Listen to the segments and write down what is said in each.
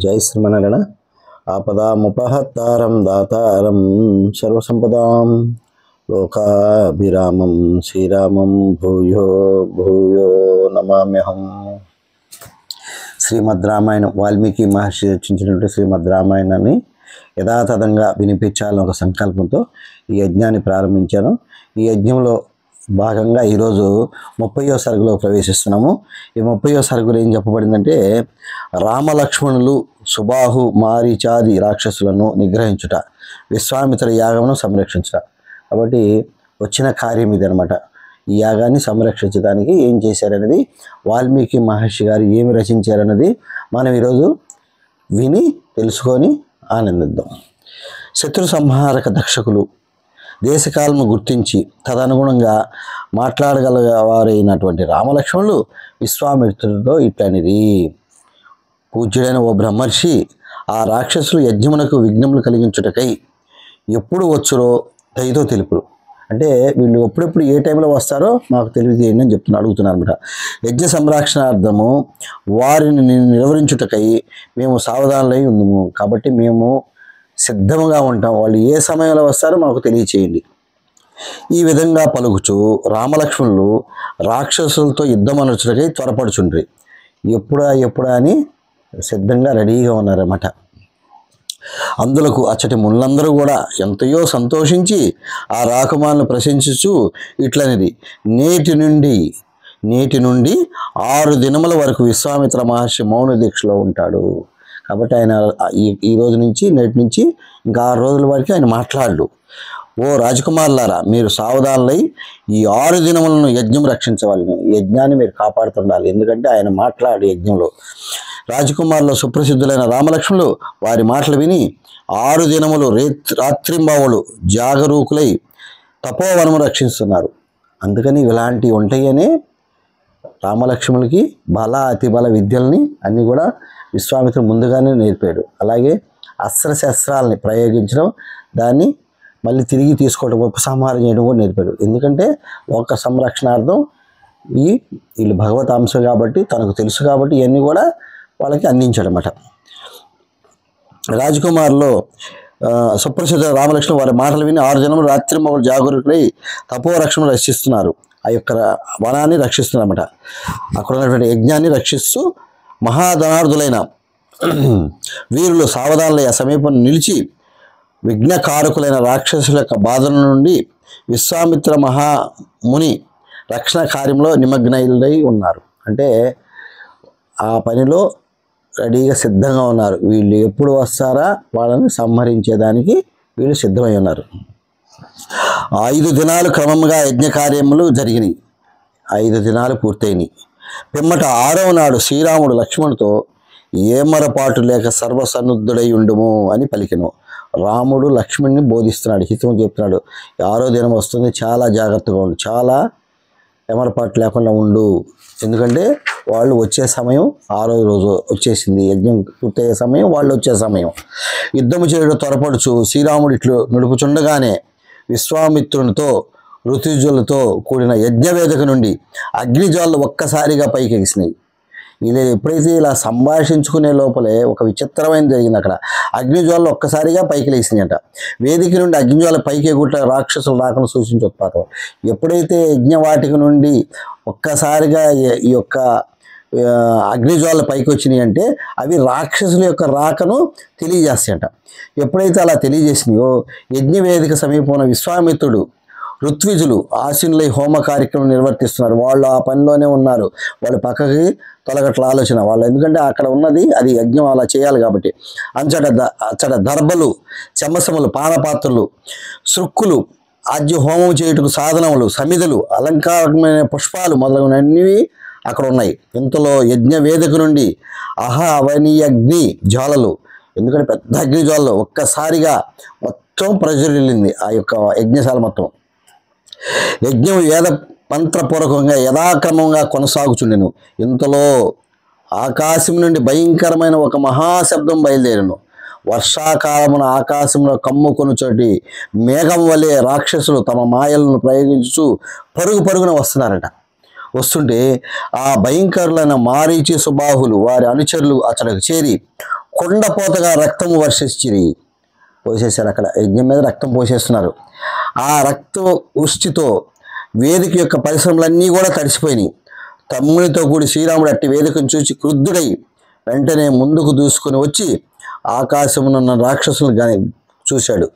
జై శ్రీమన్నారాయణ. ఆపదాముపహత్తారం దాతారం సర్వసంపదాం లోకాభిరామం శ్రీరామం భూయో భూయో నమామ్యహం. శ్రీమద్ రామాయణం వాల్మీకి మహర్షి రచించినటువంటి శ్రీమద్ రామాయణాన్ని యథాతథంగా వినిపించాలని ఒక సంకల్పంతో ఈ యజ్ఞాన్ని ప్రారంభించాను. ఈ యజ్ఞంలో భాగంగా ఈరోజు 30వ సరుకులో ప్రవేశిస్తున్నాము. ఈ 30వ సరుకులో ఏం చెప్పబడిందంటే, రామలక్ష్మణులు సుబాహు మారీచాది రాక్షసులను నిగ్రహించుట, విశ్వామిత్ర యాగమును సంరక్షించుట. కాబట్టి వచ్చిన కార్యం ఇది అనమాట. ఈ యాగాన్ని సంరక్షించడానికి ఏం చేశారనేది, వాల్మీకి మహర్షి గారు ఏమి రచించారన్నది మనం ఈరోజు విని తెలుసుకొని ఆనందిద్దాం. శత్రు సంహారక దక్షకులు దేశకాలను గుర్తించి తదనుగుణంగా మాట్లాడగలవారైనటువంటి రామలక్ష్మణులు విశ్వామిత్రుడితో ఇట్లనిది: పూజ్యుడైన ఓ బ్రహ్మర్షి, ఆ రాక్షసులు యజ్ఞమునకు విఘ్నములు కలిగించుటకై ఎప్పుడు వచ్చురో దయతో తెలుపురు. అంటే వీళ్ళు ఎప్పుడెప్పుడు ఏ టైంలో వస్తారో మాకు తెలియజేయండి అని అడుగుతున్నారు అనమాట. యజ్ఞ సంరక్షణార్థము వారిని నిలువరించుటకై మేము సావధానులై ఉందము, కాబట్టి మేము సిద్ధముగా ఉంటాం. వాళ్ళు ఏ సమయంలో వస్తారో మాకు తెలియచేయండి. ఈ విధంగా పలుకుచు రామలక్ష్మణులు రాక్షసులతో యుద్ధం అనర్చుటకై త్వరపడుచుండ్రి. ఎప్పుడా అని సిద్ధంగా రెడీగా ఉన్నారన్నమాట. అందులకు అచ్చటి ముళ్ళందరూ కూడా ఎంతయో సంతోషించి ఆ రాకుమారులను ప్రశంసించు ఇట్లనిది: నేటి నుండి 6 దినముల వరకు విశ్వామిత్ర మహర్షి మౌన దీక్షలో ఉంటాడు. కాబట్టి ఆయన ఈ రోజు నుంచి నేటి నుంచి ఇంకా 6 రోజుల వరకు ఆయన మాట్లాడు. ఓ రాజకుమారులారా, మీరు సావధానులై ఈ 6 దినములను యజ్ఞం రక్షించవాలని, యజ్ఞాన్ని మీరు కాపాడుతుండాలి. ఎందుకంటే ఆయన మాట్లాడు యజ్ఞంలో. రాజకుమారులు సుప్రసిద్ధులైన రామలక్ష్మణులు వారి మాటలు విని 6 దినములు రాత్రింబావులు జాగరూకులై తపోవనము రక్షిస్తున్నారు. అందుకని ఇలాంటివి ఉంటాయనే రామలక్ష్మణులకి బల అతి బల విద్యల్ని అన్నీ కూడా విశ్వామిత్రుడు ముందుగానే నేర్పాడు. అలాగే అస్త్రశస్త్రాలని ప్రయోగించడం, దాన్ని మళ్ళీ తిరిగి తీసుకోవడం, ఉపసంహారం చేయడం కూడా నేర్పాడు. ఎందుకంటే లోక సంరక్షణార్థం వీళ్ళు భగవత్ అంశం కాబట్టి, తనకు తెలుసు కాబట్టి ఇవన్నీ కూడా వాళ్ళకి అందించాడనమాట. రాజకుమారులో సుప్రసిద్ధ రామలక్ష్మణులు వారి మాటలు విని 6 దినములు రాత్రింబవళ్ళు జాగరూకులై తపోరక్షణ రక్షిస్తున్నారు. ఆ యొక్క వనాన్ని రక్షిస్తున్నారన్నమాట. అక్కడ ఉన్నటువంటి యజ్ఞాన్ని రక్షిస్తూ మహాధనార్థులైన వీరులు సావధానులై ఆ సమీపం నిలిచి విఘ్నకారకులైన రాక్షసుల యొక్క బాధల నుండి విశ్వామిత్ర మహాముని రక్షణ కార్యంలో నిమగ్నై ఉన్నారు. అంటే ఆ పనిలో రెడీగా సిద్ధంగా ఉన్నారు. వీళ్ళు ఎప్పుడు వస్తారా వాళ్ళని సంహరించేదానికి వీళ్ళు సిద్ధమై ఉన్నారు. 5 దినాలు క్రమంగా యజ్ఞ కార్యములు జరిగినాయి. 5 దినాలు పూర్తయినాయి. పిమ్మట 6వ నాడు శ్రీరాముడు లక్ష్మణుడితో ఏమరపాటు లేక సర్వసన్నుద్ధుడై ఉండుము అని పలికెను. రాముడు లక్ష్మణ్ణి బోధిస్తున్నాడు, హితం చెప్తున్నాడు. 6వ దినం వస్తుంది, చాలా జాగ్రత్తగా ఉండు, చాలా ఏమరపాటు లేకుండా ఉండు. ఎందుకంటే వాళ్ళు వచ్చే సమయం 6వ రోజు వచ్చేసింది. యజ్ఞం పూర్తయ్యే సమయం, వాళ్ళు వచ్చే సమయం. యుద్ధము చేయడం త్వరపడుచు శ్రీరాముడు ఇట్లు నడుపుచుండగానే విశ్వామిత్రునితో ఋతుజులతో కూడిన యజ్ఞవేదిక నుండి అగ్నిజ్వాలలు ఒక్కసారిగా పైకి ఎగిసినాయి. ఇలా ఎప్పుడైతే ఇలా సంభాషించుకునే లోపలే ఒక విచిత్రమైన జరిగింది. అక్కడ అగ్నిజ్వాలలు ఒక్కసారిగా పైకి లేసినాయట. వేదిక నుండి అగ్నిజ్వాల పైకి ఎగుట రాక్షసులు రాకను సూచించే ఉత్పాతం. ఎప్పుడైతే యజ్ఞవాటిక నుండి ఒక్కసారిగా ఈ యొక్క అగ్నిజ్వాల పైకి వచ్చినాయి అంటే అవి రాక్షసుల యొక్క రాకను తెలియజేస్తాయట. ఎప్పుడైతే అలా తెలియజేసినాయో యజ్ఞవేదిక సమీపంలో విశ్వామిత్రుడు ఋత్విజులు ఆశీనులై హోమ కార్యక్రమం నిర్వర్తిస్తున్నారు. వాళ్ళు ఆ పనిలోనే ఉన్నారు. వాళ్ళు పక్కకి తొలగట్ల ఆలోచన వాళ్ళు, ఎందుకంటే అక్కడ ఉన్నది అది యజ్ఞం, అలా చేయాలి కాబట్టి. అచ్చట దర్భలు, చెమ్మసములు, పానపాత్రలు, సృక్కులు, ఆద్య హోమం చేయుటకు సాధనములు, సమిధులు, అలంకారమైన పుష్పాలు మొదలగునవి అక్కడ ఉన్నాయి. ఇంతలో యజ్ఞ వేదిక నుండి అవనీయగ్ని జ్వాలలు, ఎందుకంటే పెద్ద అగ్ని జ్వాలలు ఒక్కసారిగా మొత్తం ప్రజ్వలిల్లింది ఆ యొక్క యజ్ఞశాల మొత్తం. యజ్ఞం వేద మంత్రపూర్వకంగా యథాక్రమంగా కొనసాగుచుండెను. ఇంతలో ఆకాశం నుండి భయంకరమైన ఒక మహాశబ్దం బయలుదేరను. వర్షాకాలమున ఆకాశంలో కమ్ముకొనుచోటి మేఘం వలె రాక్షసులు తమ మాయలను ప్రయోగించుచు పరుగున వస్తున్నారట. వస్తుంటే ఆ భయంకరులైన మారీచి సుబాహులు వారి అనుచరులు అతడికి చేరి కొండపోతగా రక్తము వర్షించిరి. పోసేశారు, అక్కడ యజ్ఞం మీద రక్తం పోసేస్తున్నారు. ఆ రక్త ఉష్టితో వేదిక యొక్క పరిశ్రమలన్నీ కూడా తడిసిపోయినాయి. తమ్మునితో కూడి శ్రీరాముడు అట్టి వేదికను చూసి క్రుద్ధుడై వెంటనే ముందుకు దూసుకొని వచ్చి ఆకాశమునున్న రాక్షసులను కానీ చూశాడు.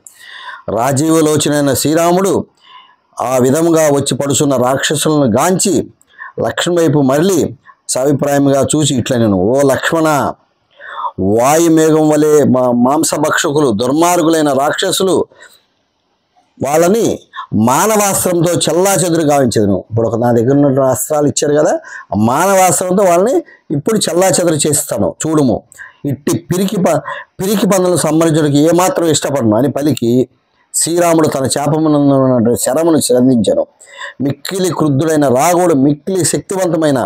రాజీవలోచనైన శ్రీరాముడు ఆ విధంగా వచ్చి పడుచున్న రాక్షసులను గాంచి లక్ష్మణ వైపు మరలి సవిప్రాయంగా చూసి ఇట్లనెను, ఓ లక్ష్మణ, వాయుమేఘం వలె మాంసభక్షకులు దుర్మార్గులైన రాక్షసులు వాళ్ళని మానవాస్త్రంతో చెల్లాచెదురు గావించదును. ఇప్పుడు నా దగ్గర ఉన్న అస్త్రాలు ఇచ్చారు కదా, మానవాస్త్రంతో వాళ్ళని ఇప్పుడు చెల్లాచెదురు చేస్తాను చూడుము. ఇట్టి పిరికి పందులు సంబంధించడానికి ఏమాత్రం ఇష్టపడను అని పలికి శ్రీరాముడు తన చేపమునందు శరమును సంధించను. మిక్కిలి క్రుద్ధుడైన రాఘవుడు మిక్కిలి శక్తివంతమైన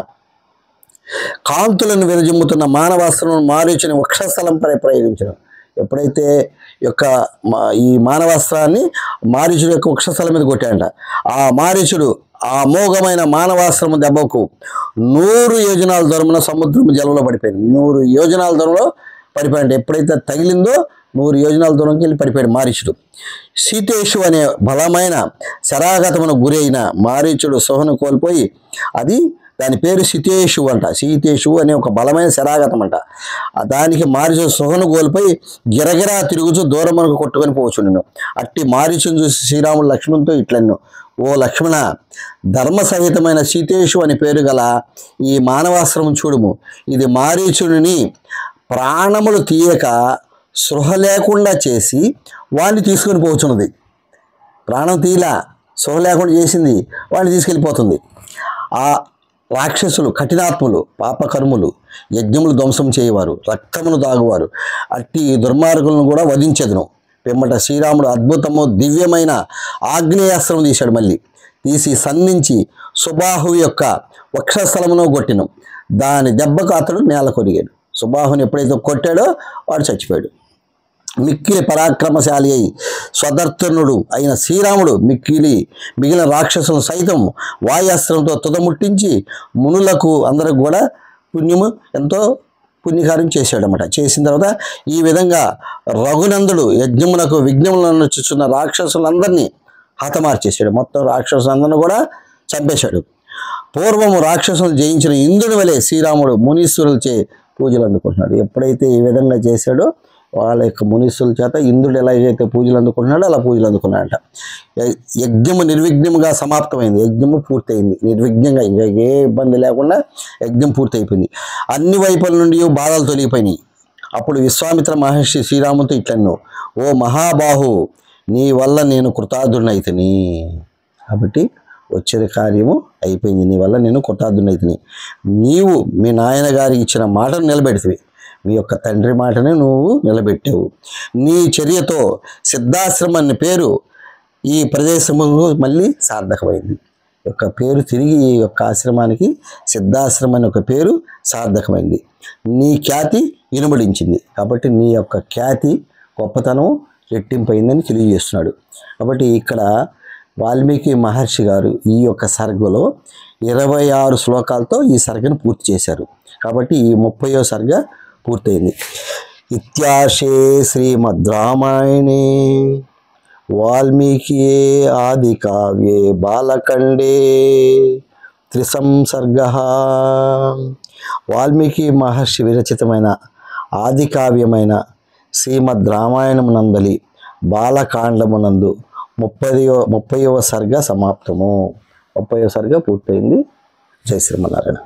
కాంతులను విరజిమ్ముతున్న మానవాస్త్రమును మారీచుని వక్షస్థలంపై ప్రయోగించను. ఎప్పుడైతే ఈ మానవాస్త్రాన్ని మారీచుడు యొక్క వక్షస్థలం మీద కొట్టాడంట, ఆ మారీచుడు ఆ అమోఘమైన మానవాస్త్రము దెబ్బకు 100 యోజనాల దూరమున సముద్రము జలంలో పడిపోయింది. 100 యోజనాల దూరంలో పడిపోయాడు. ఎప్పుడైతే తగిలిందో 100 యోజనాల దూరంకి వెళ్ళి పడిపోయాడు మారీచుడు. సీతేషు అనే బలమైన శరాఘతమును గురైన మారీచుడు సోహను కోల్పోయి, దాని పేరు సీతేషు అంట. సీతేషు అనే ఒక బలమైన శరాఘతం అంట. దానికి మారీచుడు సోహను కోల్పోయి గిరగిరా తిరుగుచు దూరమునకు కొట్టుకొని పోవచ్చుండెను. అట్టి మారీచుని చూసి శ్రీరాముడు లక్ష్మణునితో ఇట్లన్ను, ఓ లక్ష్మణ, ధర్మసహితమైన సీతేషు అని పేరు గల ఈ మానవాస్త్రము చూడుము. ఇది మారీచుడిని ప్రాణములు తీయక సృహ లేకుండా చేసి వాడిని తీసుకొని పోవచ్చున్నది. ప్రాణం తీలా, సృహ లేకుండా చేసింది, వాడిని తీసుకెళ్ళిపోతుంది. ఆ రాక్షసులు కఠినాత్ములు, పాపకర్ములు, యజ్ఞములు ధ్వంసం చేయవారు, రక్తమును దాగువారు, అట్టి దుర్మార్గులను కూడా వధించెదను. పిమ్మట శ్రీరాముడు అద్భుతము దివ్యమైన ఆగ్నేయాస్త్రం తీశాడు. మళ్ళీ తీసి సంధించి సుబాహు యొక్క వక్షస్థలమును కొట్టిను. దాని దెబ్బకు అతడు నేల కొరిగాడు. సుబాహుని ఎప్పుడైతే కొట్టాడో వాడు చచ్చిపోయాడు. మిక్కిలి పరాక్రమశాలి అయి స్వదర్తనుడు అయిన శ్రీరాముడు మిగిలిన రాక్షసులను సైతం వాయాస్త్రంతో తుదముట్టించి మునులకు అందరికి కూడా ఎంతో పుణ్యకార్యం చేశాడనమాట. చేసిన తర్వాత ఈ విధంగా రఘునందుడు యజ్ఞమునకు విఘ్నములను చూస్తున్న రాక్షసులందరినీ హతమార్చేశాడు. మొత్తం రాక్షసులందరినీ కూడా చంపేశాడు. పూర్వము రాక్షసులు జయించిన ఇంద్రుని వలె శ్రీరాముడు మునీశ్వరులచే పూజలు అందుకుంటున్నాడు. ఎప్పుడైతే ఈ విధంగా చేశాడో వాళ్ళ యొక్క మునీశ్వరుల చేత ఇంద్రుడు ఎలాగైతే పూజలు అందుకుంటున్నాడో అలా పూజలు అందుకున్నాడంట. యజ్ఞము నిర్విఘ్నముగా సమాప్తమైంది. యజ్ఞము పూర్తయింది నిర్విఘ్నంగా, ఇంకా ఏ ఇబ్బంది లేకుండా యజ్ఞం పూర్తయిపోయింది. అన్ని వైపుల నుండి బాధలు తొలగిపోయినాయి. అప్పుడు విశ్వామిత్ర మహర్షి శ్రీరాముతో ఇట్లన్ను, ఓ మహాబాహు, నీ వల్ల నేను కృతార్థుడనైతిని. కాబట్టి వచ్చే కార్యము అయిపోయింది, నీ వల్ల నేను కృతార్థుడనైతిని. నీవు మీ నాయన గారికి ఇచ్చిన మాటను నిలబెడితివి, మీ యొక్క తండ్రి మాటని నువ్వు నిలబెట్టావు. నీ చర్యతో సిద్ధాశ్రమం అనే పేరు ఈ ప్రదేశంలో మళ్ళీ సార్థకమైంది. యొక్క పేరు తిరిగి ఈ యొక్క ఆశ్రమానికి సిద్ధాశ్రమం అనే ఒక పేరు సార్థకమైంది. నీ ఖ్యాతి ఇనుమడించింది. కాబట్టి నీ యొక్క ఖ్యాతి గొప్పతనం రెట్టింపైందని తెలియజేస్తున్నాడు. కాబట్టి ఇక్కడ వాల్మీకి మహర్షి గారు ఈ యొక్క సర్గలో 26 శ్లోకాలతో ఈ సర్గను పూర్తి చేశారు. కాబట్టి ఈ 30వ సర్గ పూర్తయింది. ఇత్యాశే శ్రీమద్ రామాయణే వాల్మీకియే ఆది కావ్యే బాలకండే త్రిసంసర్గః. వాల్మీకి మహర్షి విరచితమైన ఆది కావ్యమైన శ్రీమద్ రామాయణమునందలి బాలకాండమునందు 30వ సర్గ సమాప్తము. 30వ సర్గ పూర్తయింది. జై శ్రీమన్నారాయణ.